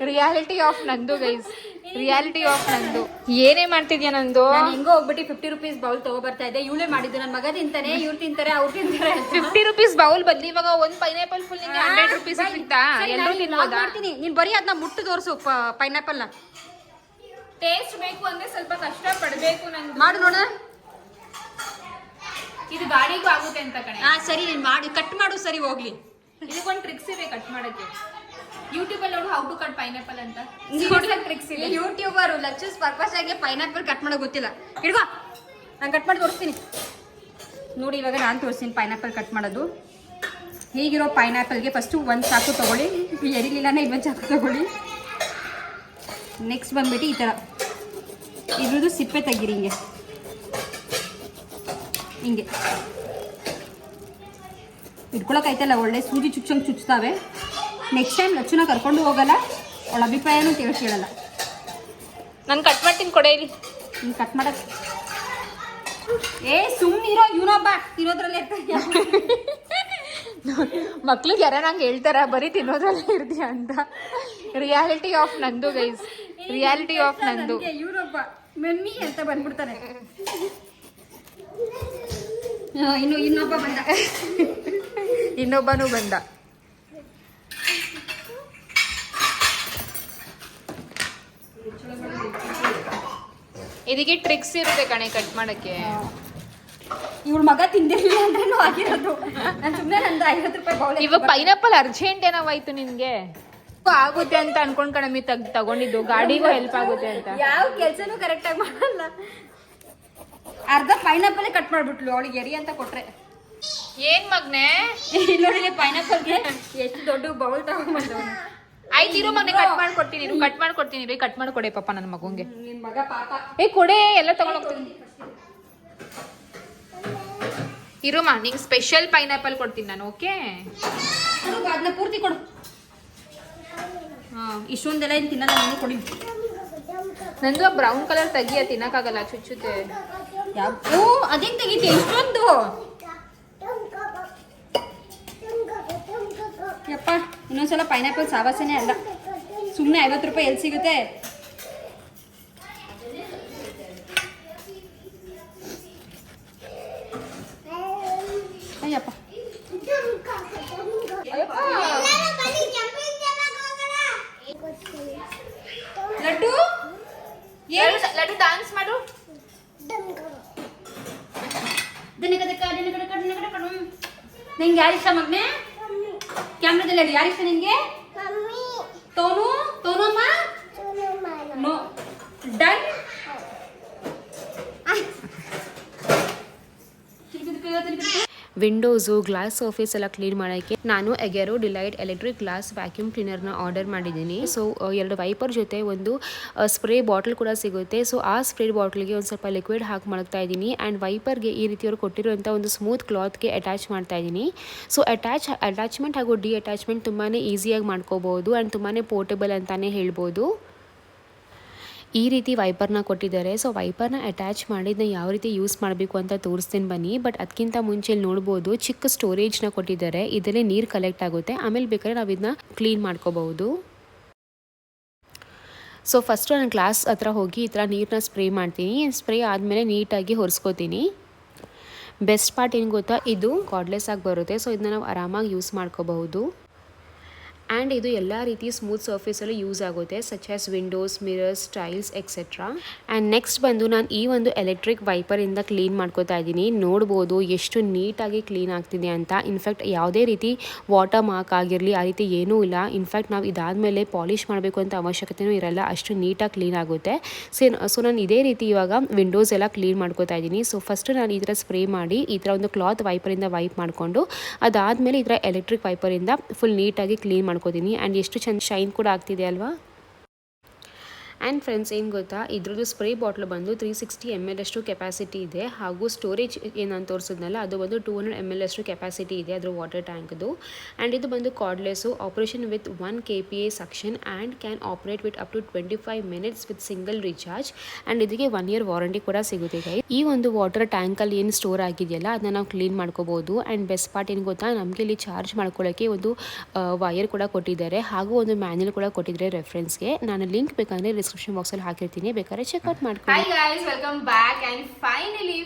Reality of ನಂದು guys, reality of ನಂದು. ಏನೇ ಮಾಡ್ತಿದ್ಯಾ ನಂದು? ಹೆಂಗೋ ಹೋಗ್ಬಿಟ್ಟು 50 ರೂಪೀಸ್ ಬೌಲ್ ತಗೋಬರ್ತಾ ಇದ್ದೆ. ಇವಳೇ ಮಾಡಿದ್ದು. ನನ್ನ ಮಗ ತಿಂತಾನೆ, ಇವ್ರು ತಿಂತಾರೆ, ಅವ್ರು ತಿಂತಾರೆ. 50 ರೂಪೀಸ್ ಬೌಲ್ ಬದ್ಲಿ ಇವಾಗ ಒಂದ್ ಪೈನಾಪಲ್ ಫುಲ್ 100 ರೂಪೀಸ್ ಸಿಗ್ತಾ? ಎಲ್ಲರೂ ತಿನ್ಬೋದಾ? ಮಾಡ್ತೀನಿ. ನೀನ್ ಬರೀ ಅದನ್ನ ಮುಟ್ಟು ತೋರಿಸು ಪೈನಾಪಲ್ ನ. ಟೇಸ್ಟ್ ಬೇಕು ಅಂದ್ರೆ ಸ್ವಲ್ಪ ಕಷ್ಟ ಪಡ್ಬೇಕು. ನಂದು ಮಾಡು ನೋಡ. ಇದು ಗಾಡಿಗೂ ಆಗುತ್ತೆ ಅಂತ ಕಣೆ. ಸರಿ, ನೀನ್ ಮಾಡಿ ಕಟ್ ಮಾಡು. ಸರಿ ಹೋಗ್ಲಿ. ಇದಕ್ಕೊಂದು ಟ್ರಿಕ್ಸ್ ಇದೆ ಕಟ್ ಮಾಡಕ್ಕೆ. ಯೂಟ್ಯೂಬ್ ಅಲ್ಲಿ ನೋಡು ಹೌ ಟು ಕಟ್ ಪೈನಾಪಲ್ ಅಂತ ಟ್ರಿಕ್ಸ್ ಇದೆ. ಯೂಟ್ಯೂಬರ್ ಲಕ್ಷಸ್ ಪರ್ಪಸ್ ಆಗಿ ಪೈನಾಪಲ್ ಕಟ್ ಮಾಡೋಕೆ ಗೊತ್ತಿಲ್ಲ. ಹಿಡ್ಕೋ, ನಾನು ಕಟ್ ಮಾಡಿ ತೋರಿಸ್ತೀನಿ ನೋಡಿ. ಇವಾಗ ನಾನು ತೋರಿಸ್ತೀನಿ ಪೈನಾಪಲ್ ಕಟ್ ಮಾಡೋದು. ಹೀಗಿರೋ ಪೈನಾಪಲ್ಗೆ ಫಸ್ಟು ಒಂದು ಚಾಕು ತೊಗೊಳ್ಳಿ. ಎರಿಲಿಲ್ಲನೇ ಇನ್ನೊಂದು ಚಾಕು ತೊಗೊಳ್ಳಿ. ನೆಕ್ಸ್ಟ್ ಬಂದ್ಬಿಟ್ಟು ಈ ಥರ ಇದ್ರದ್ದು ಸಿಪ್ಪೆ ತೆಗೀರಿ. ಹಿಂಗೆ ಇಟ್ಕೊಳಕ್ಕಾಯ್ತಲ್ಲ, ಒಳ್ಳೆ ಸೂಜಿ ಚುಚ್ಚಂಗೆ ಚುಚ್ತಾವೆ. ನೆಕ್ಸ್ಟ್ ಟೈಮ್ ಲಚ್ಚುನ ಕರ್ಕೊಂಡು ಹೋಗಲ್ಲ, ಅವಳ ಅಭಿಪ್ರಾಯನೂ ಕೇಳಲ್ಲ. ನಾನು ಕಟ್ ಮಾಡ್ತೀನಿ, ಕೊಡೆ ಇಲ್ಲಿ. ನೀನು ಕಟ್ ಮಾಡಕ್ಕೆ ಸುಮ್ಮನಿರೋ. ಇವನೊಬ್ಬ ತಿನ್ನೋದ್ರಲ್ಲೇ ಮಕ್ಳಿಗೆ ಯಾರ ನಂಗೆ ಹೇಳ್ತಾರ ಬರೀ ತಿನ್ನೋದ್ರಲ್ಲೇ ಇರ್ತೀಯ ಅಂತ. ರಿಯಾಲಿಟಿ ಆಫ್ ನಂದು ಗೈಸ್, ರಿಯಾಲಿಟಿ ಆಫ್ ನಂದು. ಇವನೊಬ್ಬ ಮಮ್ಮಿ ಅಂತ ಬಂದ್ಬಿಡ್ತಾನೆ. ಇನ್ನೊಬ್ಬ ಬಂದ. ಇನ್ನೊಬ್ಬನೂ ಬಂದ. ಇದಕ್ಕೆ ಟ್ರಿಕ್ಸ್ ಇರುತ್ತೆ ಕಣೆ ಕಟ್ ಮಾಡಕ್ಕೆ. ಇವಳ ಮಗ ತಿಂದಿರಲಿಲ್ಲ ಅಂದ್ರೂ ಆಗಿರೋದು. ನಾನು ಸುಮ್ಮನೆ ನಂದು 50 ರೂಪಾಯಿ ಬೌಲ್. ಇವಾಗ ಪೈನಾಪಲ್ ಅರ್ಜೆಂಟ್ ಏನಾವಾಯ್ತು ನಿನ್ಗೆ? ಆಗುತ್ತೆ ಅಂತ ಅನ್ಕೊಂಡ್ ಕಣಮಿ ತಗೊಂಡಿದ್ದು. ಗಾಡಿಗೂ ಹೆಲ್ಪ್ ಆಗುತ್ತೆ ಅಂತ. ಯಾವ ಕೆಲ್ಸನೂ ಕರೆಕ್ಟ್ ಆಗಿ ಮಾಡಲ್ಲ. ಅರ್ಧ ಪೈನಾಪಲ್ ಕಟ್ ಮಾಡ್ಬಿಟ್ಲು ಅವಳಿಗೆ ಎರಿ ಅಂತ ಕೊಟ್ರೆ. ಏನ್ ಮಗ್ನೆ ನೋಡಿ ಪೈನಾಪಲ್ಗೆ ಎಷ್ಟು ದೊಡ್ಡ ಬೌಲ್ ತಗೊಂಡ್ಬಂದವ. ಆಯ್ತು ಇರೋ ಮನೆ ಕಟ್ ಮಾಡ್ಕೊಡ್ತೀನಿ, ಕಟ್ ಮಾಡ್ಕೊಡ್ತೀನಿ. ಕಟ್ ಮಾಡ್ಕೊಡೆ ಪಾಪ ನನ್ನ ಮಗುಂಗೆ. ನಿನ್ ಮಗ ಪಾಪ. ಕೊಡೆ ಎಲ್ಲ ತಗೊಂಡೋಗ್ತೀನಿ. ಇರುಮ ನಿಂಗೆ ಸ್ಪೆಷಲ್ ಪೈನಾಪಲ್ ಕೊಡ್ತೀನಿ ನಾನು. ಓಕೆ, ಅದನ್ನ ಪೂರ್ತಿ ಕೊಡು. ಇಷ್ಟೊಂದೆಲ್ಲ ಏನು ತಿನ್ನಲ್ಲ ನೀನು, ಕೊಡಿ. ನಂದು ಬ್ರೌನ್ ಕಲರ್ ತೆಗಿಯ, ತಿನ್ನಕ್ಕಾಗಲ್ಲ, ಚುಚ್ಚುತ್ತೆ. ಓ ಅದೇನ್ ತೆಗಿತೆ ಇಷ್ಟೊಂದು? ಯಪ್ಪ, ಇನ್ನೊಂದ್ಸಲ ಪೈನಾಪಲ್ ಸಾವಾಸನೆ ಅಲ್ಲ. ಸುಮ್ಮನೆ 50 ರೂಪಾಯಿ ಎಲ್ಲಿ ಸಿಗುತ್ತೆ? ಅಯ್ಯಪ್ಪ, ಲಡ್ಡು ಲಡ್ಡು ಡಾನ್ಸ್ ಮಾಡು. ನಿಂಗೆ ಯಾರು ಇಷ್ಟ ಮಗ್ನೆ? ಕ್ಯಾಮ್ರಾದಲ್ಲಿ ಯಾರು ಇಷ್ಟ ನಿಂಗೆ? ತೋನು ತೋನಮ್ಮ no done. Windows glass surface ಎಲ್ಲ ಕ್ಲೀನ್ ಮಾಡೋಕ್ಕೆ ನಾನು ಎಗೆರೋ ಡಿಲೈಟ್ ಎಲೆಕ್ಟ್ರಿಕ್ ಗ್ಲಾಸ್ ವ್ಯಾಕ್ಯೂಮ್ ಕ್ಲೀನರ್ನ ಆರ್ಡರ್ ಮಾಡಿದ್ದೀನಿ. ಸೊ 2 ವೈಪರ್ ಜೊತೆ ಒಂದು ಸ್ಪ್ರೇ ಬಾಟಲ್ ಕೂಡ ಸಿಗುತ್ತೆ. ಸೊ ಆ ಸ್ಪ್ರೇ ಬಾಟಲ್ಗೆ ಒಂದು ಸ್ವಲ್ಪ ಲಿಕ್ವಿಡ್ ಹಾಕಿ ಮಾಡ್ತಾ ಇದ್ದೀನಿ. ಆ್ಯಂಡ್ ವೈಪರ್ಗೆ ಈ ರೀತಿಯವರು ಕೊಟ್ಟಿರುವಂಥ ಒಂದು ಸ್ಮೂತ್ ಕ್ಲಾತ್ಗೆ ಅಟ್ಯಾಚ್ ಮಾಡ್ತಾ ಇದ್ದೀನಿ. ಸೊ ಅಟ್ಯಾಚ್ಮೆಂಟ್ ಹಾಗೂ ಡಿ ಅಟ್ಯಾಚ್ಮೆಂಟ್ ತುಂಬಾ ಈಸಿಯಾಗಿ ಮಾಡ್ಕೋಬೋದು ಆ್ಯಂಡ್ ತುಂಬಾ ಪೋರ್ಟೇಬಲ್ ಅಂತಲೇ ಹೇಳ್ಬೋದು. ಈ ರೀತಿ ವೈಪರ್ನ ಕೊಟ್ಟಿದ್ದಾರೆ. ಸೊ ವೈಪರ್ನ ಅಟ್ಯಾಚ್ ಮಾಡಿದ್ದನ್ನ ಯಾವ ರೀತಿ ಯೂಸ್ ಮಾಡಬೇಕು ಅಂತ ತೋರಿಸ್ತೀನಿ ಬನ್ನಿ. ಬಟ್ ಅದಕ್ಕಿಂತ ಮುಂಚೆ ನೋಡ್ಬೋದು ಚಿಕ್ಕ ಸ್ಟೋರೇಜ್ನ ಕೊಟ್ಟಿದ್ದಾರೆ. ಇದರಲ್ಲಿ ನೀರು ಕಲೆಕ್ಟ್ ಆಗುತ್ತೆ, ಆಮೇಲೆ ಬೇಕಾದ್ರೆ ನಾವು ಇದನ್ನ ಕ್ಲೀನ್ ಮಾಡ್ಕೋಬಹುದು. ಸೊ ಫಸ್ಟು ನಾನು ಗ್ಲಾಸ್ ಹತ್ರ ಹೋಗಿ ಈ ಥರ ನೀರನ್ನ ಸ್ಪ್ರೇ ಮಾಡ್ತೀನಿ. ಸ್ಪ್ರೇ ಆದಮೇಲೆ ನೀಟಾಗಿ ಹೊರಿಸ್ಕೋತೀನಿ. ಬೆಸ್ಟ್ ಪಾರ್ಟ್ ಏನು ಗೊತ್ತಾ, ಇದು ಕಾರ್ಡ್ಲೆಸ್ ಆಗಿ ಬರುತ್ತೆ. ಸೊ ಇದನ್ನ ನಾವು ಆರಾಮಾಗಿ ಯೂಸ್ ಮಾಡ್ಕೋಬಹುದು. ಆ್ಯಂಡ್ ಇದು ಎಲ್ಲ ರೀತಿ ಸ್ಮೂತ್ ಸರ್ಫೇಸಲ್ಲಿ ಯೂಸ್ ಆಗುತ್ತೆ, such as Windows, mirrors, tiles etcetera. And next ಬಂದು ನಾನು ಈ ಒಂದು ಎಲೆಕ್ಟ್ರಿಕ್ ವೈಪರಿಂದ ಕ್ಲೀನ್ ಮಾಡ್ಕೋತಾ ಇದ್ದೀನಿ. ನೋಡ್ಬೋದು ಎಷ್ಟು ನೀಟಾಗಿ ಕ್ಲೀನ್ ಆಗ್ತಿದೆ ಅಂತ. ಇನ್ಫ್ಯಾಕ್ಟ್ ಯಾವುದೇ ರೀತಿ ವಾಟರ್ ಮಾರ್ಕ್ ಆಗಿರಲಿ ಆ ರೀತಿ ಏನೂ ಇಲ್ಲ. ಇನ್ಫ್ಯಾಕ್ಟ್ ನಾವು ಇದಾದಮೇಲೆ ಪಾಲಿಷ್ ಮಾಡಬೇಕು ಅಂತ ಅವಶ್ಯಕತೆಯೂ ಇರಲ್ಲ, ಅಷ್ಟು ನೀಟಾಗಿ ಕ್ಲೀನ್ ಆಗುತ್ತೆ. ಸೊ ನಾನು ಇದೇ ರೀತಿ ಇವಾಗ ವಿಂಡೋಸ್ ಎಲ್ಲ ಕ್ಲೀನ್ ಮಾಡ್ಕೋತಾ ಇದ್ದೀನಿ. ಸೊ ಫಸ್ಟು ನಾನು ಈ ಥರ ಸ್ಪ್ರೇ ಮಾಡಿ ಈ ಥರ ಒಂದು ಕ್ಲಾತ್ ವೈಪರಿಂದ ವೈಪ್ ಮಾಡಿಕೊಂಡು ಅದಾದಮೇಲೆ ಈ ಥರ ಎಲೆಕ್ಟ್ರಿಕ್ ವೈಪರಿಂದ ಫುಲ್ ನೀಟಾಗಿ ಕ್ಲೀನ್ ಮಾಡ್ಕೋತೀನಿ. ಆ್ಯಂಡ್ ಎಷ್ಟು ಚೆಂದ ಶೈನ್ ಕೂಡ ಆಗ್ತಿದೆ ಅಲ್ವಾ. ಆ್ಯಂಡ್ ಫ್ರೆಂಡ್ಸ್ ಏನು ಗೊತ್ತಾ, ಇದ್ರದ್ದು ಸ್ಪ್ರೇ ಬಾಟ್ಲ್ ಬಂದು 360 ml ಅಷ್ಟು ಕೆಪಾಸಿಟಿ ಇದೆ. ಹಾಗೂ ಸ್ಟೋರೇಜ್ ಏನು ನಾನು ತೋರಿಸಿದ್ನಲ್ಲ ಅದು ಬಂದು 200 ml ಅಷ್ಟು ಕೆಪಾಸಿಟಿ ಇದೆ ಅದ್ರ ವಾಟರ್ ಟ್ಯಾಂಕ್ದು. ಆ್ಯಂಡ್ ಇದು ಬಂದು cordless, operation with 1 kPa suction and can operate with up to 25 minutes with single recharge. And ಇದಕ್ಕೆ 1 year ವಾರಂಟಿ ಕೂಡ ಸಿಗುತ್ತೆ ಗೈಸ್. ಈ ಒಂದು ವಾಟರ್ ಟ್ಯಾಂಕಲ್ಲಿ ಏನು ಸ್ಟೋರ್ ಆಗಿದೆಯಲ್ಲ ಅದನ್ನ ನಾವು ಕ್ಲೀನ್ ಮಾಡ್ಕೋಬೋದು. ಆ್ಯಂಡ್ ಬೆಸ್ಟ್ ಪಾರ್ಟ್ ಏನು ಗೊತ್ತಾ, ನಮಗೆ ಇಲ್ಲಿ ಚಾರ್ಜ್ ಮಾಡ್ಕೊಳ್ಳೋಕ್ಕೆ ಒಂದು ವೈರ್ ಕೂಡ ಕೊಟ್ಟಿದ್ದಾರೆ, ಹಾಗೂ ಒಂದು ಮ್ಯಾನ್ಯಲ್ ಕೂಡ ಕೊಟ್ಟಿದ್ದಾರೆ ರೆಫರೆನ್ಸ್ಗೆ. ನಾನು ಲಿಂಕ್ ಬೇಕಂದರೆ ಡಿಸ್ಕ್ರಿಪ್ಷನ್ ಬಾಕ್ಸಲ್ಲಿ ಹಾಕಿರ್ತೀನಿ, ಬೇಕಾದ್ರೆ ಚೆಕ್ಔಟ್ ಮಾಡ್ಕೊಳ್ಳಿ. Hi guys, welcome back. And finally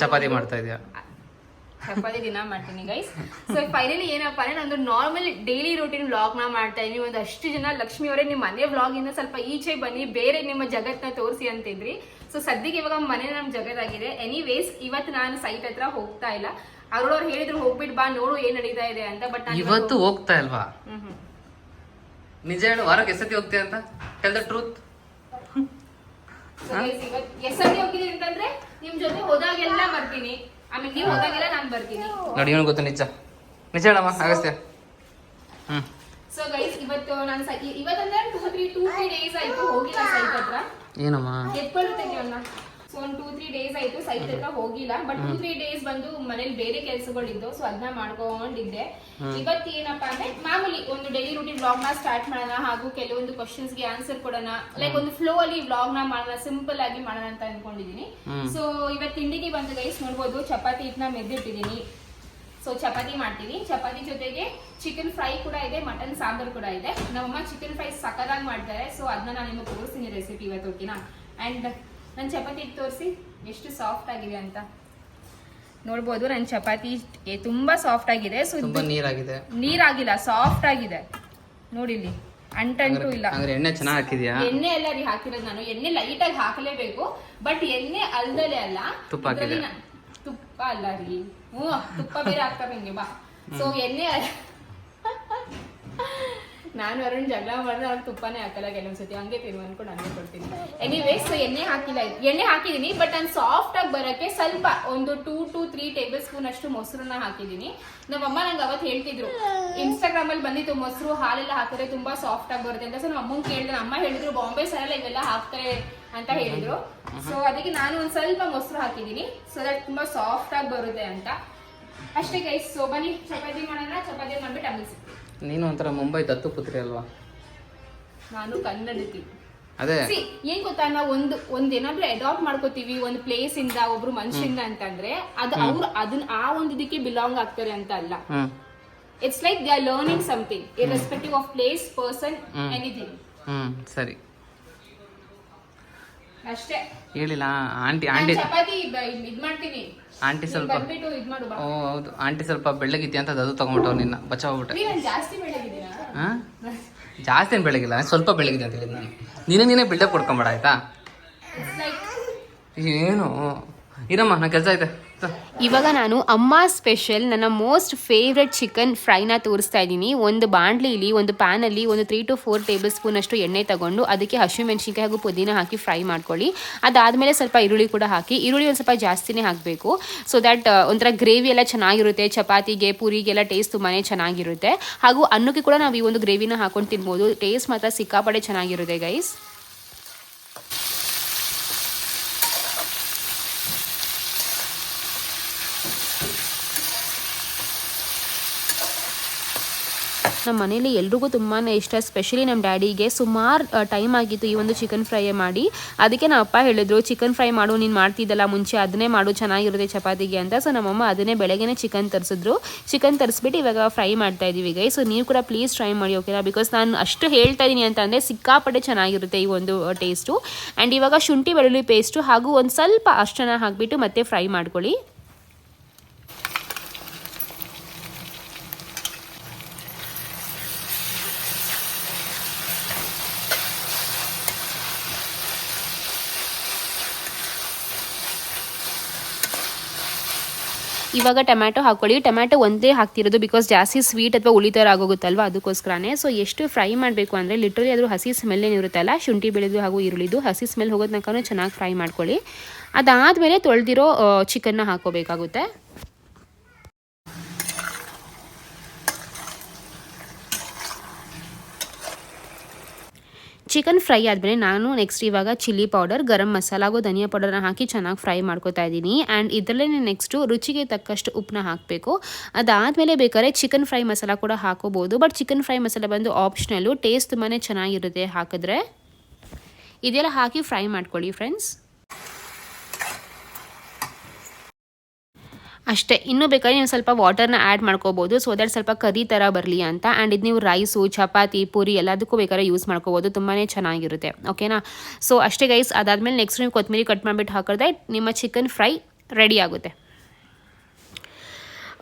chapati ಮಾಡ್ತಾ ಇದೆಯಾ? ಚಪಾತಿ ದಿನ ಮಾಡ್ತೀನಿ ಗೈಸ್. ಸೊ ಫೈನಲಿ ಏನಪ್ಪ ಅಂದ್ರೆ ನಂದು ನಾರ್ಮಲ್ ಡೈಲಿ ರೂಟೀನ್ ವ್ಲಾಗ್ ನ ಮಾಡ್ತಾ ಇದೀನಿ. ಒಂದಷ್ಟು ಜನ ಲಕ್ಷ್ಮಿ ಅವರೇ ನಿಮ್ಮ ಮನೆ ವ್ಲಾಗ್ ಇಂದ ಸ್ವಲ್ಪ ಈಚೆ ಬನ್ನಿ, ಬೇರೆ ನಿಮ್ಮ ಜಗತ್ನ ತೋರಿಸಿ ಅಂತಿದ್ರಿ. ಸೊ ಸದ್ಯಕ್ಕೆ ಇವಾಗ ಮನೆ ನಮ್ ಜಗತ್ತಾಗಿದೆ. ಎನಿವೇಸ್ ಇವತ್ತು ನಾನು ಸೈಟ್ ಹತ್ರ ಹೋಗ್ತಾ ಇಲ್ಲ. ಅವ್ರವ್ರು ಹೇಳಿದ್ರು ಹೋಗ್ಬಿಟ್ ಬಾ ನೋಡು ಏನ್ ನಡೀತಾ ಇದೆ ಅಂತ. ಬಟ್ ಇವತ್ತು ಹೋಗ್ತಾ ಇಲ್ವಾ? ನಿಜ ಹೇಳು, ವಾರಕ್ಕೆ ಎಷ್ಟತಿ ಹೋಗ್ತೀಯ ಅಂತ? Tell the truth. ಎಷ್ಟೇ ಹೋಗಿದ್ದೀನಿ ಅಂತಂದ್ರೆ ನಿಮ್ ಜೊತೆ ಹೋದಾಗೆಲ್ಲ ಬರ್ತೀನಿ, ಆಮೇಲೆ ನೀವು ಹೋದಾಗೆಲ್ಲ ನಾನು ಬರ್ತೀನಿ. ನೋಡಿ ಇವನು ಗೊತ್ತು, ನಿಜ ನಿಜ ಹೇಳಮ್ಮ, ಆಗಸ್ತ್ಯ. ಸೊ ಗೈಸ್ ಇವತ್ತು ನಾನು ಇವತ್ತಂದ್ರೆ 2-3 days ಆಯ್ತು ಹೋಗಿಲ್ಲ ಸೈಟ್ ಹತ್ರ. ಏನಮ್ಮ ಎತ್ಕೊಳ್ಳುತ್ತೆ ಅವನ್ನ. ಸೊ ಒಂದು 2-3 days ಆಯ್ತು ಸೈಟ್ ಹತ್ರ ಹೋಗಿಲ್ಲ. ಬಟ್ 2-3 days ಬಂದು ಮನೇಲಿ ಬೇರೆ ಕೆಲಸಗಳಿದ್ದು, ಸೊ ಅದನ್ನ ಮಾಡ್ಕೊಂಡಿದ್ದೆ. ಇವತ್ತು ಏನಪ್ಪಾ ಅಂದ್ರೆ ಮಾಮೂಲಿ ಒಂದು ಡೈಲಿ ರೂಟೀನ್ ವ್ಲಾಗ್ ನ ಸ್ಟಾರ್ಟ್ ಮಾಡೋಣ, ಹಾಗೂ ಕೆಲವೊಂದು ಕ್ವಶನ್ಸ್ ಗೆ ಆನ್ಸರ್ ಕೊಡೋಣ, ಲೈಕ್ ಒಂದು ಫ್ಲೋ ಅಲ್ಲಿ ವ್ಲಾಗ್ ನ ಮಾಡೋಣ, ಸಿಂಪಲ್ ಆಗಿ ಮಾಡೋಣ ಅಂತ ಅನ್ಕೊಂಡಿದೀನಿ. ಸೊ ಇವತ್ತು ತಿಂಡಿಗೆ ಬಂದು ಗೈಸ್ ನೋಡ್ಬೋದು, ಚಪಾತಿ ಹಿಟ್ಟನ್ನ ಮೆದ್ದಿಟ್ಟಿದೀನಿ. ಸೊ ಚಪಾತಿ ಮಾಡ್ತೀವಿ. ಚಪಾತಿ ಜೊತೆಗೆ ಚಿಕನ್ ಫ್ರೈ ಕೂಡ ಇದೆ, ಮಟನ್ ಸಾಂಬಾರ್ ಕೂಡ ಇದೆ. ನಮ್ಮಮ್ಮ ಚಿಕನ್ ಫ್ರೈ ಸಕ್ಕದಾಗಿ ಮಾಡ್ತಾರೆ. ಸೊ ಅದನ್ನ ನಾನು ನಿಮಗೆ ತೋರಿಸ್ತೀನಿ ರೆಸಿಪಿ ಇವತ್ತು, ಓಕೆನಾ? ಅಂಡ್ ನನ್ನ ಚಪಾತಿ ಹಿಟ್ಟು ತೋರಿಸಿ ಎಷ್ಟು ಸಾಫ್ಟ್ ಆಗಿದೆ ಅಂತ ನೋಡ್ಬೋದು. ನನ್ನ ಚಪಾತಿ ತುಂಬಾ ಸಾಫ್ಟ್ ಆಗಿದೆ. ಸೊ ನೀರಾಗಿಲ್ಲ, ಸಾಫ್ಟ್ ಆಗಿದೆ ನೋಡಿ. ಇಲ್ಲಿ ಅಂಟಂಟು ಇಲ್ಲ. ಎಣ್ಣೆ ಚೆನ್ನಾಗಿ ಹಾಕಿದ್ಯಾ? ಎಣ್ಣೆ ಎಲ್ಲ ರೀ ಹಾಕಿರೋದು ನಾನು. ಎಣ್ಣೆ ಲೈಟ್ ಆಗಿ ಹಾಕಲೇಬೇಕು, ಬಟ್ ಎಣ್ಣೆ ಅಲ್ದಲೆ ಅಲ್ಲ, ತುಪ್ಪ ಅಲ್ಲ ರೀ. ತುಪ್ಪ ಬೇರೆ ಹಾಕ್ತಾರೆ ಹಿಂಗೆ ಬಾ. ಸೊ ಎಣ್ಣೆ ನಾನು ಅರುಣ್ ಜಗಳ ಮಾಡಿದ್ರೆ ಅವ್ರು ತುಪ್ಪನೇ ಹಾಕಲ್ಲ ಕೆಲವೊಂದ್ಸತಿ, ಹಂಗೆ ತಿನ್ನು ಅನ್ಕೊಂಡು ಹಂಗೆ ಕೊಡ್ತೀನಿ. ಎನಿವೇಸ್ ಸೊ ಎಣ್ಣೆ ಹಾಕಿಲ್ಲ, ಎಣ್ಣೆ ಹಾಕಿದೀನಿ. ಬಟ್ ನಾನು ಸಾಫ್ಟ್ ಆಗಿ ಬರೋಕ್ಕೆ ಸ್ವಲ್ಪ ಒಂದು 2 to 3 tablespoon ಅಷ್ಟು ಮೊಸರನ್ನ ಹಾಕಿದೀನಿ. ನಮ್ಮಮ್ಮ ನಂಗೆ ಅವತ್ತು ಹೇಳ್ತಿದ್ರು, ಇನ್ಸ್ಟಾಗ್ರಾಮ್ ಅಲ್ಲಿ ಬಂದಿತ್ತು ಮೊಸರು ಹಾಲೆಲ್ಲ ಹಾಕಿದ್ರೆ ತುಂಬಾ ಸಾಫ್ಟ್ ಆಗಿ ಬರುತ್ತೆ ಅಂತ. ಸೊ ನಮ್ಮ ಅಮ್ಮಂಗೆ ಕೇಳಿದ್ರೆ ಅಮ್ಮ ಹೇಳಿದ್ರು ಬಾಂಬೆ ಸೈಡ್ ಇವೆಲ್ಲ ಹಾಕ್ತಾರೆ ಅಂತ ಹೇಳಿದ್ರು. ಸೊ ಅದಕ್ಕೆ ನಾನು ಒಂದ್ ಸ್ವಲ್ಪ ಮೊಸರು ಹಾಕಿದೀನಿ, ಸೊ ದಟ್ ತುಂಬಾ ಸಾಫ್ಟ್ ಆಗಿ ಬರುತ್ತೆ ಅಂತ ಅಷ್ಟೇ ಗೈಸ್. ಸೊ ಬನ್ನಿ ಚಪಾತಿ ಮಾಡೋಣ. ಚಪಾತಿ ಮಾಡ್ಬಿಟ್ಟು ಆಮೇಲೆ ಸಿಗ್ತೀನಿ. ನೀನು ಒಂಥರ ಮುಂಬೈ ದತ್ತು ಪುತ್ರಿ ಅಲ್ವಾ? ನಾನು ಕನ್ನಡತಿ. ಅದೇ ಏನ್ ಗೊತ್ತಾ, ನಾವು ಒಂದ್ ಏನಾದ್ರೂ ಅಡಾಪ್ಟ್ ಮಾಡ್ಕೋತೀವಿ ಒಂದು ಪ್ಲೇಸ್ ಇಂದ, ಒಬ್ರು ಮನುಷ್ಯರಿಂದ ಅಂತಂದ್ರೆ ಅದು ಅವ್ರು ಅದನ್ನ ಆ ಒಂದು ಇದಕ್ಕೆ ಬಿಲಾಂಗ್ ಆಗ್ತಾರೆ ಅಂತ ಅಲ್ಲ. It's like they are learning something irrespective of place, person, anything. ಸರಿ ಅಷ್ಟೇ ಹೇಳಿಲ್ಲ. ಆಂಟಿ ಚಪಾತಿ ಇದ್ ಮಾಡ್ತೀನಿ. ಆಂಟಿ ಸ್ವಲ್ಪ ಇದ್ ಮಾಡು ಬಾ. ಓ ಹೌದು, ಆಂಟಿ ಸ್ವಲ್ಪ ಬೆಳ್ಳಗಿದ್ಯಾ ಅಂತ ಅದು ತಗೊಂಡ್ಬಿಟ್ಟವ್ ನಿನ್ನ ಬಚಾವ್ಬಿಟ್ಟೆ. ನಾನು ಜಾಸ್ತಿ ಬೆಳಗಿದ್ದೀನಾ? ಜಾಸ್ತಿ ಏನು ಬೆಳಗಿಲ್ಲ, ಸ್ವಲ್ಪ ಬೆಳಗಿದೆ ಅಂತ ಹೇಳಿದ್ ನಾನು. ನೀನೇ ಬಿಲ್ಡಪ್ ಕೊಡ್ಕೊಂಬೇಡ ಆಯ್ತಾ? ಏನು ಇರಮ್ಮ, ನಾ ಕೆಲಸ ಐತೆ. ಇವಾಗ ನಾನು ಅಮ್ಮ ಸ್ಪೆಷಲ್ ನನ್ನ ಮೋಸ್ಟ್ ಫೇವ್ರೆಟ್ ಚಿಕನ್ ಫ್ರೈನ ತೋರಿಸ್ತಾ ಇದ್ದೀನಿ. ಒಂದು ಬಾಣಲಿಲಿ, ಒಂದು ಪ್ಯಾನಲ್ಲಿ ಒಂದು 3 to 4 tablespoon ಅಷ್ಟು ಎಣ್ಣೆ ತಗೊಂಡು ಅದಕ್ಕೆ ಹಸಿಮೆಣಸಿನ್ಕಾಯಿ ಹಾಗೂ ಪುದೀನ ಹಾಕಿ ಫ್ರೈ ಮಾಡ್ಕೊಳ್ಳಿ. ಅದಾದಮೇಲೆ ಸ್ವಲ್ಪ ಈರುಳ್ಳಿ ಕೂಡ ಹಾಕಿ, ಈರುಳ್ಳಿ ಒಂದು ಸ್ವಲ್ಪ ಜಾಸ್ತಿನೇ ಹಾಕಬೇಕು. ಸೊ ದ್ಯಾಟ್ ಒಂಥರ ಗ್ರೇವಿ ಎಲ್ಲ ಚೆನ್ನಾಗಿರುತ್ತೆ, ಚಪಾತಿಗೆ ಪೂರಿಗೆಲ್ಲ ಟೇಸ್ಟ್ ತುಂಬಾ ಚೆನ್ನಾಗಿರುತ್ತೆ. ಹಾಗೂ ಅನ್ನಕ್ಕೆ ಕೂಡ ನಾವು ಈ ಒಂದು ಗ್ರೇವಿನ ಹಾಕೊಂಡು ತಿನ್ಬೋದು, ಟೇಸ್ಟ್ ಮಾತ್ರ ಸಿಕ್ಕಾಪಡೆ ಚೆನ್ನಾಗಿರುತ್ತೆ ಗೈಸ್. ನಮ್ಮ ಮನೇಲಿ ಎಲ್ರಿಗೂ ತುಂಬಾ ಇಷ್ಟ, ಸ್ಪೆಷಲಿ ನಮ್ಮ ಡ್ಯಾಡಿಗೆ. ಸುಮಾರು ಟೈಮ್ ಆಗಿತ್ತು ಈ ಒಂದು ಚಿಕನ್ ಫ್ರೈ ಮಾಡಿ. ಅದಕ್ಕೆ ನಮ್ಮ ಅಪ್ಪ ಹೇಳಿದ್ರು, ಚಿಕನ್ ಫ್ರೈ ಮಾಡು, ನೀನು ಮಾಡ್ತಿದ್ದಲ್ಲ ಮುಂಚೆ, ಅದನ್ನೇ ಮಾಡು, ಚೆನ್ನಾಗಿರುತ್ತೆ ಚಪಾತಿಗೆ ಅಂತ. ಸೊ ನಮ್ಮಮ್ಮ ಅದನ್ನೇ ಬೆಳಗ್ಗೆನೇ ಚಿಕನ್ ತರಿಸಿದ್ರು. ಚಿಕನ್ ತರಿಸ್ಬಿಟ್ಟು ಇವಾಗ ಫ್ರೈ ಮಾಡ್ತಾ ಇದ್ದೀವಿ ಗೈ. ಸೊ ನೀವು ಕೂಡ ಪ್ಲೀಸ್ ಟ್ರೈ ಮಾಡಿ, ಓಕೆನಾ? ಬಿಕಾಸ್ ನಾನು ಅಷ್ಟು ಹೇಳ್ತಾ ಇದ್ದೀನಿ ಅಂತ ಅಂದರೆ ಸಿಕ್ಕಾಪಟ್ಟೆ ಚೆನ್ನಾಗಿರುತ್ತೆ ಈ ಒಂದು ಟೇಸ್ಟು. ಆ್ಯಂಡ್ ಇವಾಗ ಶುಂಠಿ ಬೆಳ್ಳುಳ್ಳಿ ಪೇಸ್ಟು ಹಾಗೂ ಒಂದು ಸ್ವಲ್ಪ ಅಷ್ಟನ್ನು ಹಾಕಿಬಿಟ್ಟು ಮತ್ತೆ ಫ್ರೈ ಮಾಡ್ಕೊಳ್ಳಿ. ಇವಾಗ ಟೊಮ್ಯಾಟೊ ಹಾಕೊಳ್ಳಿ. ಟೊಮ್ಯಾಟೊ ಒಂದೇ ಹಾಕ್ತಿರೋದು ಬಿಕಾಸ್ ಜಾಸ್ತಿ ಸ್ವೀಟ್ ಅಥವಾ ಹುಳಿ ಥರ ಆಗೋಗುತ್ತಲ್ವ, ಅದಕ್ಕೋಸ್ಕರನೇ. ಸೊ ಎಷ್ಟು ಫ್ರೈ ಮಾಡಬೇಕು ಅಂದರೆ ಲಿಟ್ರಲಿ ಅದ್ರ ಹಸಿ ಸ್ಮೆಲ್ ಏನಿರುತ್ತಲ್ಲ, ಶುಂಠಿ ಬೆಳೆದು ಹಾಗೂ ಈರುಳ್ಳಿದು ಹಸಿ ಸ್ಮೆಲ್ ಹೋಗೋ ತನಕ ಚೆನ್ನಾಗಿ ಫ್ರೈ ಮಾಡ್ಕೊಳ್ಳಿ. ಅದಾದಮೇಲೆ ತೊಳೆದಿರೋ ಚಿಕನ್ನ ಹಾಕೋಬೇಕಾಗುತ್ತೆ. ಚಿಕನ್ ಫ್ರೈ ಆದಮೇಲೆ ನಾನು ನೆಕ್ಸ್ಟ್ ಇವಾಗ ಚಿಲ್ಲಿ ಪೌಡರ್, ಗರಂ ಮಸಾಲ ಹಾಗೂ ಧನಿಯಾ ಪೌಡರ್ನ ಹಾಕಿ ಚೆನ್ನಾಗಿ ಫ್ರೈ ಮಾಡ್ಕೊತಾ ಇದ್ದೀನಿ. ಆ್ಯಂಡ್ ಇದರಲ್ಲೇ ನೆಕ್ಸ್ಟು ರುಚಿಗೆ ತಕ್ಕಷ್ಟು ಉಪ್ಪನ್ನ ಹಾಕಬೇಕು. ಅದಾದಮೇಲೆ ಬೇಕಾದ್ರೆ ಚಿಕನ್ ಫ್ರೈ ಮಸಾಲ ಕೂಡ ಹಾಕೋಬೋದು. ಬಟ್ ಚಿಕನ್ ಫ್ರೈ ಮಸಾಲ ಬಂದು ಆಪ್ಷನಲ್ಲು, ಟೇಸ್ಟ್ ತುಂಬಾ ಚೆನ್ನಾಗಿರುತ್ತೆ ಹಾಕಿದ್ರೆ. ಇದೆಲ್ಲ ಹಾಕಿ ಫ್ರೈ ಮಾಡ್ಕೊಳ್ಳಿ ಫ್ರೆಂಡ್ಸ್. ಅಷ್ಟೇ. ಇನ್ನೂ ಬೇಕಾದ್ರೆ ನೀವು ಸ್ವಲ್ಪ ವಾಟರ್ನ ಆ್ಯಡ್ ಮಾಡ್ಕೋಬೋದು, ಸೊ ದಟ್ ಸ್ವಲ್ಪ ಕರಿ ಥರ ಬರಲಿ ಅಂತ. ಆ್ಯಂಡ್ ಇದು ನೀವು ರೈಸು, ಚಪಾತಿ, ಪೂರಿ ಎಲ್ಲದಕ್ಕೂ ಬೇಕಾದ್ರೆ ಯೂಸ್ ಮಾಡ್ಕೋಬೋದು, ತುಂಬಾ ಚೆನ್ನಾಗಿರುತ್ತೆ. ಓಕೆನಾ? ಸೊ ಅಷ್ಟೇ ಗೈಸ್. ಅದಾದಮೇಲೆ ನೆಕ್ಸ್ಟ್ ನೀವು ಕೊತ್ತಂಬರಿ ಕಟ್ ಮಾಡಿಬಿಟ್ಟು ಹಾಕಿದ್ರೆ ನಿಮ್ಮ ಚಿಕನ್ ಫ್ರೈ ರೆಡಿ ಆಗುತ್ತೆ.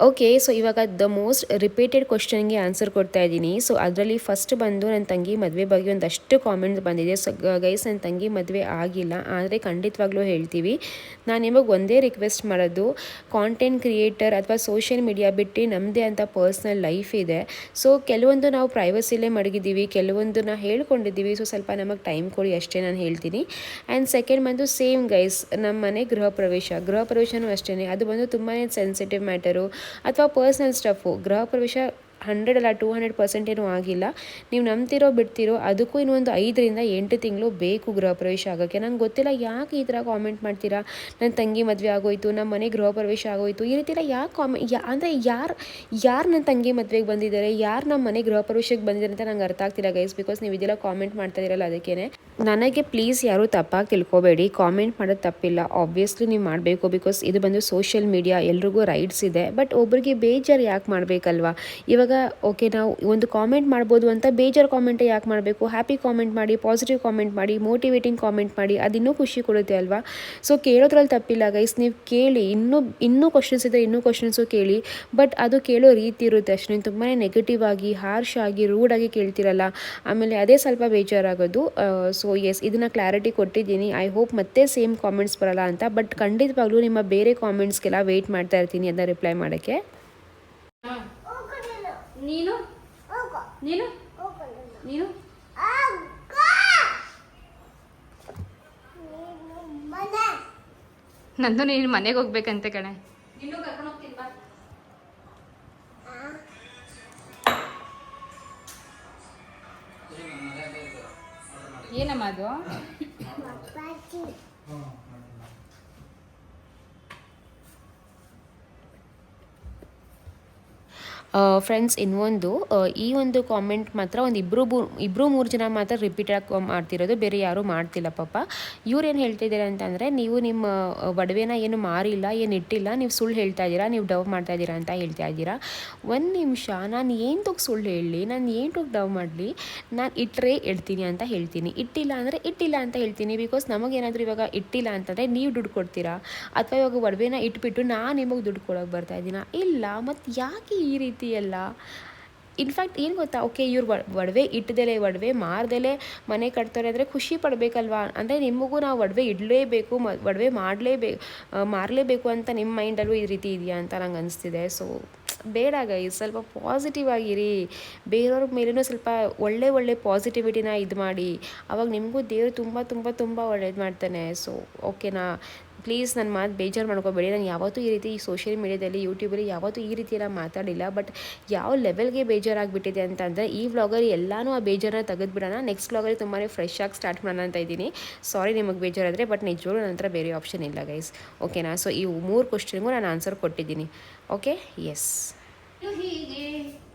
ಓಕೆ, ಸೊ ಇವಾಗ ದ ಮೋಸ್ಟ್ ರಿಪೀಟೆಡ್ ಕ್ವಶನ್ಗೆ ಆನ್ಸರ್ ಕೊಡ್ತಾ ಇದ್ದೀನಿ. ಸೊ ಅದರಲ್ಲಿ ಫಸ್ಟ್ ಬಂದು ನನ್ನ ತಂಗಿ ಮದುವೆ ಬಗ್ಗೆ ಒಂದಷ್ಟು ಕಾಮೆಂಟ್ಸ್ ಬಂದಿದೆ. ಸೊ ಗೈಸ್, ನನ್ನ ತಂಗಿ ಮದುವೆ ಆಗಿಲ್ಲ, ಆದರೆ ಖಂಡಿತವಾಗ್ಲೂ ಹೇಳ್ತೀವಿ. ನಾನು ನಿಮಗೆ ಒಂದೇ ರಿಕ್ವೆಸ್ಟ್ ಮಾಡೋದು, ಕಾಂಟೆಂಟ್ ಕ್ರಿಯೇಟರ್ ಅಥವಾ ಸೋಷಿಯಲ್ ಮೀಡಿಯಾ ಬಿಟ್ಟು ನಮ್ಮದೇ ಅಂತ ಪರ್ಸ್ನಲ್ ಲೈಫ್ ಇದೆ. ಸೊ ಕೆಲವೊಂದು ನಾವು ಪ್ರೈವಸಿಲೇ ಮಡಗಿದ್ದೀವಿ, ಕೆಲವೊಂದನ್ನ ಹೇಳ್ಕೊಂಡಿದ್ದೀವಿ. ಸೊ ಸ್ವಲ್ಪ ನಮಗೆ ಟೈಮ್ ಕೊಡಿ ಅಷ್ಟೇ ನಾನು ಹೇಳ್ತೀನಿ. ಆ್ಯಂಡ್ ಸೆಕೆಂಡ್ ಬಂದು ಸೇಮ್ ಗೈಸ್, ನಮ್ಮ ಮನೆ ಗೃಹ ಪ್ರವೇಶನೂ ಅಷ್ಟೇ. ಅದು ಬಂದು ತುಂಬಾ ಸೆನ್ಸಿಟಿವ್ ಮ್ಯಾಟರು ಅಥವಾ ಪರ್ಸ್ನಲ್ ಸ್ಟಫು. ಗೃಹ ಪ್ರವೇಶ 100 ಅಲ್ಲ 200% ಏನೂ ಆಗಿಲ್ಲ. ನೀವು ನಂಬ್ತಿರೋ ಬಿಡ್ತಿರೋ ಅದಕ್ಕೂ ಇನ್ನೊಂದು 5 ರಿಂದ 8 ತಿಂಗಳು ಬೇಕು ಗೃಹ ಪ್ರವೇಶ ಆಗೋಕ್ಕೆ. ನಂಗೆ ಗೊತ್ತಿಲ್ಲ ಯಾಕೆ ಈ ಥರ ಕಾಮೆಂಟ್ ಮಾಡ್ತೀರಾ, ನನ್ನ ತಂಗಿ ಮದುವೆ ಆಗೋಯ್ತು, ನಮ್ಮ ಮನೆ ಗೃಹ ಪ್ರವೇಶ ಆಗೋಯ್ತು, ಈ ರೀತಿ ಎಲ್ಲ ಯಾಕೆ ಅಂದರೆ ಯಾರು ನನ್ನ ತಂಗಿ ಮದುವೆಗೆ ಬಂದಿದ್ದಾರೆ, ಯಾರು ನಮ್ಮ ಮನೆ ಗೃಹ ಪ್ರವೇಶಕ್ಕೆ ಬಂದಿದ್ದಾರೆ ಅಂತ ನಂಗೆ ಅರ್ಥ ಆಗ್ತಿಲ್ಲ ಗೈಸ್. ಬಿಕಾಸ್ ನೀವು ಇದೆಲ್ಲ ಕಾಮೆಂಟ್ ಮಾಡ್ತಾ ಇರಲ್ಲ, ಅದಕ್ಕೇ ನನಗೆ ಪ್ಲೀಸ್ ಯಾರೂ ತಪ್ಪಾಗಿ ತಿಳ್ಕೊಬೇಡಿ. ಕಾಮೆಂಟ್ ಮಾಡೋದು ತಪ್ಪಿಲ್ಲ, ಆಬ್ವಿಯಸ್ಲಿ ನೀವು ಮಾಡಬೇಕು. ಬಿಕಾಸ್ ಇದು ಬಂದು ಸೋಷಿಯಲ್ ಮೀಡಿಯಾ, ಎಲ್ರಿಗೂ ರೈಟ್ಸ್ ಇದೆ. ಬಟ್ ಒಬ್ರಿಗೆ ಬೇಜಾರು ಯಾಕೆ ಮಾಡಬೇಕಲ್ವಾ? ಇವಾಗ ಓಕೆ, ನಾವು ಒಂದು ಕಾಮೆಂಟ್ ಮಾಡ್ಬೋದು ಅಂತ ಬೇಜಾರು ಕಾಮೆಂಟೇ ಯಾಕೆ ಮಾಡಬೇಕು? ಹ್ಯಾಪಿ ಕಾಮೆಂಟ್ ಮಾಡಿ, ಪಾಸಿಟಿವ್ ಕಾಮೆಂಟ್ ಮಾಡಿ, ಮೋಟಿವೇಟಿಂಗ್ ಕಾಮೆಂಟ್ ಮಾಡಿ, ಅದು ಖುಷಿ ಕೊಡುತ್ತೆ ಅಲ್ವಾ? ಸೊ ಕೇಳೋದ್ರಲ್ಲಿ ತಪ್ಪಿಲ್ಲ ಗೈಸ್, ನೀವು ಕೇಳಿ. ಇನ್ನೂ ಕ್ವಶನ್ಸ್ ಇದ್ದರೆ ಇನ್ನೂ ಕ್ವಶನ್ಸು ಕೇಳಿ. ಬಟ್ ಅದು ಕೇಳೋ ರೀತಿ ಇರುತ್ತೆ ಅಷ್ಟೇ. ನೀವು ತುಂಬಾ ನೆಗೆಟಿವ್ ಆಗಿ, ಹಾರ್ಶ್ ಆಗಿ, ರೂಡಾಗಿ ಕೇಳ್ತಿರಲ್ಲ, ಆಮೇಲೆ ಅದೇ ಸ್ವಲ್ಪ ಬೇಜಾರಾಗೋದು. ಸೊ ಎಸ್, ಇದನ್ನು ಕ್ಲಾರಿಟಿ ಕೊಟ್ಟಿದ್ದೀನಿ. ಐ ಹೋಪ್ ಮತ್ತೆ ಸೇಮ್ ಕಾಮೆಂಟ್ಸ್ ಬರಲ್ಲ ಅಂತ. ಬಟ್ ಖಂಡಿತವಾಗ್ಲೂ ನಿಮ್ಮ ಬೇರೆ ಕಾಮೆಂಟ್ಸ್ಗೆಲ್ಲ ವೆಯ್ಟ್ ಮಾಡ್ತಾ ಇರ್ತೀನಿ ಅದನ್ನ ರಿಪ್ಲೈ ಮಾಡೋಕ್ಕೆ. ನೀನು ನೀನು ನೀನು ನಂದು ನೀನು ಮನೆಗೆ ಹೋಗ್ಬೇಕಂತೆ ಕಣೆ. ನಿನ್ನೂ ಕರ್ಕೊಂಡು ಹೋಗ್ತೀನಿ ಬಾ. ಏನಮ್ಮ ಅದು? ಫ್ರೆಂಡ್ಸ್, ಇನ್ನೊಂದು ಈ ಒಂದು ಕಾಮೆಂಟ್ ಮಾತ್ರ ಒಂದು ಇಬ್ಬರು ಮೂರು ಜನ ಮಾತ್ರ ರಿಪೀಟಾಗಿ ಮಾಡ್ತಿರೋದು, ಬೇರೆ ಯಾರೂ ಮಾಡ್ತಿಲ್ಲ ಪಾಪ. ಇವ್ರೇನು ಹೇಳ್ತಿದ್ದಾರೆ ಅಂತಂದರೆ, ನೀವು ನಿಮ್ಮ ಒಡವೆನ ಏನು ಮಾರಿಲ್ಲ, ಏನು ಇಟ್ಟಿಲ್ಲ, ನೀವು ಸುಳ್ಳು ಹೇಳ್ತಾ ಇದ್ದೀರಾ, ನೀವು ಡವ್ ಮಾಡ್ತಾ ಇದ್ದೀರಾ ಅಂತ ಹೇಳ್ತಾ ಇದ್ದೀರಾ. ಒಂದು ನಿಮಿಷ, ನಾನು ಏನು ಸುಳ್ಳು ಹೇಳಲಿ, ನಾನು ಏನು ಡವ್ ಮಾಡಲಿ? ನಾನು ಇಟ್ಟರೆ ಇಡ್ತೀನಿ ಅಂತ ಹೇಳ್ತೀನಿ, ಇಟ್ಟಿಲ್ಲ ಅಂದರೆ ಇಟ್ಟಿಲ್ಲ ಅಂತ ಹೇಳ್ತೀನಿ. ಬಿಕಾಸ್ ನಮಗೇನಾದರೂ ಇವಾಗ ಇಟ್ಟಿಲ್ಲ ಅಂತಂದರೆ ನೀವು ದುಡ್ಡು ಕೊಡ್ತೀರಾ, ಅಥವಾ ಇವಾಗ ಒಡವೆನ ಇಟ್ಬಿಟ್ಟು ನಾನು ನಿಮಗೆ ದುಡ್ಡು ಕೊಡೋಕೆ ಬರ್ತಾ ಇದ್ದೀನ? ಇಲ್ಲ. ಮತ್ತು ಯಾಕೆ ಈ ರೀತಿ ಎಲ್ಲ? ಇನ್ಫ್ಯಾಕ್ಟ್ ಏನು ಗೊತ್ತಾ, ಓಕೆ, ಇವ್ರು ಒಡವೆ ಇಟ್ಟದೆಲೆ, ಒಡವೆ ಮಾರ್ದೆಲೆ ಮನೆ ಕಟ್ತಾರೆ ಅಂದರೆ ಖುಷಿ ಪಡಬೇಕಲ್ವಾ? ಅಂದರೆ ನಿಮಗೂ ನಾವು ಒಡವೆ ಇಡಲೇಬೇಕು, ಒಡವೆ ಮಾರಲೇಬೇಕು ಅಂತ ನಿಮ್ಮ ಮೈಂಡಲ್ಲೂ ಈ ರೀತಿ ಇದೆಯಾ ಅಂತ ನಂಗೆ ಅನಿಸ್ತಿದೆ. ಸೊ ಬೇಡ ಗೈಸ್, ಸ್ವಲ್ಪ ಪಾಸಿಟಿವ್ ಆಗಿರಿ. ಬೇರೆಯವ್ರ ಮೇಲೂ ಸ್ವಲ್ಪ ಒಳ್ಳೆ ಪಾಸಿಟಿವಿಟಿನ ಇದು ಮಾಡಿ. ಅವಾಗ ನಿಮಗೂ ದೇವರು ತುಂಬ ತುಂಬ ತುಂಬ ಒಳ್ಳೇದು ಮಾಡ್ತಾನೆ. ಸೊ ಓಕೆನಾ? ಪ್ಲೀಸ್ ನನ್ನ ಮಾತು ಬೇಜಾರು ಮಾಡ್ಕೋಬೇಡಿ. ನಾನು ಯಾವತ್ತೂ ಈ ರೀತಿ ಸೋಷಿಯಲ್ ಮೀಡಿಯಾದಲ್ಲಿ, ಯೂಟ್ಯೂಬಲ್ಲಿ ಯಾವತ್ತೂ ಈ ರೀತಿ ಎಲ್ಲ ಮಾತಾಡಿಲ್ಲ. ಬಟ್ ಯಾವ ಲೆವೆಲ್ಗೆ ಬೇಜಾರಾಗಿಬಿಟ್ಟಿದೆ ಅಂತಂದರೆ, ಈ ವ್ಲಾಗಲ್ಲಿ ಎಲ್ಲನೂ ಆ ಬೇಜಾರನ್ನ ತೆಗೆದುಬಿಡೋಣ. ನೆಕ್ಸ್ಟ್ ವ್ಲಾಗಲ್ಲಿ ತುಂಬಾ ಫ್ರೆಶ್ ಆಗಿ ಸ್ಟಾರ್ಟ್ ಮಾಡೋಣ ಅಂತ ಇದ್ದೀನಿ. ಸಾರಿ ನಿಮಗೆ ಬೇಜಾರಾದರೆ, ಬಟ್ ನಿಜವಾಗ್ಲೂ ನನ್ನ ಹತ್ರ ಬೇರೆ ಆಪ್ಷನ್ ಇಲ್ಲ ಗೈಸ್. ಓಕೆನಾ? ಸೊ ಈ 3 ಕ್ವಶನ್ಗೂ ನಾನು ಆನ್ಸರ್ ಕೊಟ್ಟಿದ್ದೀನಿ. Okay, yes. ಹೀಗೆ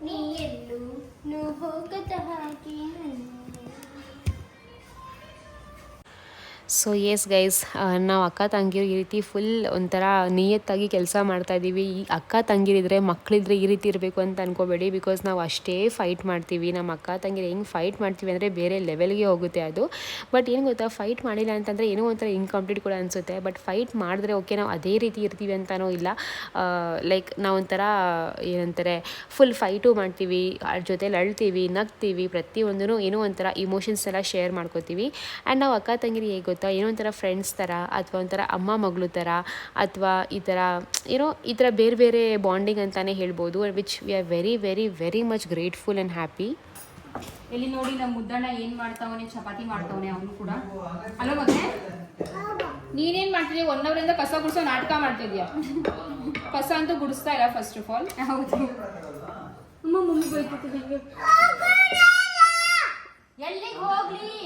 ನೀ ಎಲ್ಲೂ ಹೋಗದ ಹಾಗೆ. ಸೊ ಎಸ್ ಗೈಸ್, ನಾವು ಅಕ್ಕ ತಂಗಿರು ಈ ರೀತಿ ಫುಲ್ ಒಂಥರ ನಿಯತ್ತಾಗಿ ಕೆಲಸ ಮಾಡ್ತಾಯಿದ್ದೀವಿ. ಈ ಅಕ್ಕ ತಂಗಿರಿದ್ರೆ ಮಕ್ಕಳಿದ್ರೆ ಈ ರೀತಿ ಇರಬೇಕು ಅಂತ ಅನ್ಕೋಬೇಡಿ. ಬಿಕಾಸ್ ನಾವು ಅಷ್ಟೇ ಫೈಟ್ ಮಾಡ್ತೀವಿ. ನಮ್ಮ ಅಕ್ಕ ತಂಗಿರು ಹೆಂಗೆ ಫೈಟ್ ಮಾಡ್ತೀವಿ ಅಂದರೆ ಬೇರೆ ಲೆವೆಲ್ಗೆ ಹೋಗುತ್ತೆ ಅದು. ಬಟ್ ಏನು ಗೊತ್ತಾ, ಫೈಟ್ ಮಾಡಿಲ್ಲ ಅಂತಂದರೆ ಏನೋ ಒಂಥರ ಇನ್ಕಂಪ್ಲೀಟ್ ಕೂಡ ಅನಿಸುತ್ತೆ. ಬಟ್ ಫೈಟ್ ಮಾಡಿದ್ರೆ ಓಕೆ, ನಾವು ಅದೇ ರೀತಿ ಇರ್ತೀವಿ ಅಂತಲೂ ಇಲ್ಲ. ಲೈಕ್ ನಾವೊಂಥರ ಏನಂತಾರೆ, ಫುಲ್ ಫೈಟು ಮಾಡ್ತೀವಿ, ಅದ್ರ ಜೊತೆಲಿ ಅಳ್ತೀವಿ, ನಗ್ತೀವಿ, ಪ್ರತಿಯೊಂದೂ ಏನೋ ಒಂಥರ ಇಮೋಷನ್ಸ್ ಎಲ್ಲ ಶೇರ್ ಮಾಡ್ಕೋತೀವಿ. ಆ್ಯಂಡ್ ನಾವು ಅಕ್ಕ ತಂಗಿರಿ ಹೇಗೆ ಗೊತ್ತಾ, ಏನೋ ಒಂಥರ ಫ್ರೆಂಡ್ಸ್ ಥರ, ಅಥವಾ ಒಂಥರ ಅಮ್ಮ ಮಗಳು ಥರ, ಅಥವಾ ಈ ಥರ ಬೇರೆ ಬೇರೆ ಬಾಂಡಿಂಗ್ ಅಂತಲೇ ಹೇಳ್ಬೋದು. Which we are very very very much grateful and happy. ಇಲ್ಲಿ ನೋಡಿ, ನಮ್ಮ ಮುದ್ದಣ್ಣ ಏನು ಮಾಡ್ತಾವನೆ, ಚಪಾತಿ ಮಾಡ್ತಾವನೆ ಅವನು ಕೂಡ. ಅಲ್ಲೋ ಮತ್ತೆ ನೀನೇನು ಮಾಡ್ತಿದ್ಯಾ? 1 ಅವರಿಂದ ಕಸ ಗುಡಿಸೋ ನಾಟಕ ಮಾಡ್ತಿದ್ಯಾ? ಕಸ ಅಂತೂ ಗುಡಿಸ್ತಾ ಇಲ್ಲ ಫಸ್ಟ್ ಆಫ್ ಆಲ್. ಹೌದು, ಅಮ್ಮ ಮಮ್ಮಿ ಬೈತಿದ್ದೆ. ಎಲ್ಲಿಗೆ ಹೋಗ್ಲಿ?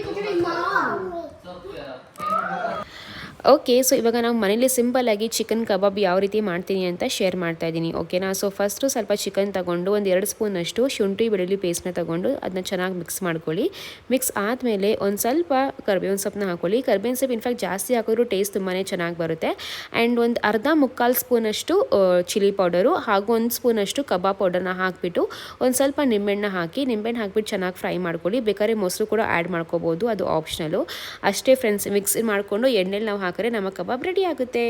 ಕುಚಡಿ ಮಾಮ್. ಓಕೆ, ಸೊ ಇವಾಗ ನಾವು ಮನೇಲಿ ಸಿಂಪಲ್ಲಾಗಿ ಚಿಕನ್ ಕಬಾಬ್ ಯಾವ ರೀತಿ ಮಾಡ್ತೀನಿ ಅಂತ ಶೇರ್ ಮಾಡ್ತಾ ಇದ್ದೀನಿ. ಓಕೆನಾ? ಸೊ ಫಸ್ಟು ಸ್ವಲ್ಪ ಚಿಕನ್ ತಗೊಂಡು ಒಂದು 2 ಸ್ಪೂನಷ್ಟು ಶುಂಠಿ ಬೆಳ್ಳುಳ್ಳಿ ಪೇಸ್ಟ್ನ ತಗೊಂಡು ಅದನ್ನ ಚೆನ್ನಾಗಿ ಮಿಕ್ಸ್ ಮಾಡ್ಕೊಳ್ಳಿ. ಮಿಕ್ಸ್ ಆದಮೇಲೆ ಒಂದು ಸ್ವಲ್ಪ ಕರ್ಬೇವಿನ ಸೊಪ್ಪನ್ನ ಹಾಕೊಳ್ಳಿ. ಕರ್ಬೇವಿನ ಸೊಪ್ಪು ಇನ್ಫ್ಯಾಕ್ಟ್ ಜಾಸ್ತಿ ಹಾಕಿದ್ರೂ ಟೇಸ್ಟ್ ತುಂಬಾ ಚೆನ್ನಾಗಿ ಬರುತ್ತೆ. ಆ್ಯಂಡ್ ಒಂದು ಮುಕ್ಕಾಲು ಸ್ಪೂನಷ್ಟು ಚಿಲ್ಲಿ ಪೌಡರು ಹಾಗೂ 1 ಸ್ಪೂನಷ್ಟು ಕಬಾಬ್ ಪೌಡರ್ನ ಹಾಕಿಬಿಟ್ಟು ಒಂದು ಸ್ವಲ್ಪ ನಿಂಬೆಹಣ್ಣು ಹಾಕಿಬಿಟ್ಟು ಚೆನ್ನಾಗಿ ಫ್ರೈ ಮಾಡ್ಕೊಳ್ಳಿ. ಬೇಕಾದ್ರೆ ಮೊಸರು ಕೂಡ ಆ್ಯಡ್ ಮಾಡ್ಕೋಬೋದು, ಅದು ಆಪ್ಷನಲು. ಅಷ್ಟೇ ಫ್ರೆಂಡ್ಸ್, ಮಿಕ್ಸ್ ಮಾಡಿಕೊಂಡು ಎಣ್ಣೆಲಿ ನಾವು ಹಾಕಿದ್ರೆ ನಮ್ಮ ಕಬಾಬ್ ರೆಡಿ ಆಗುತ್ತೆ.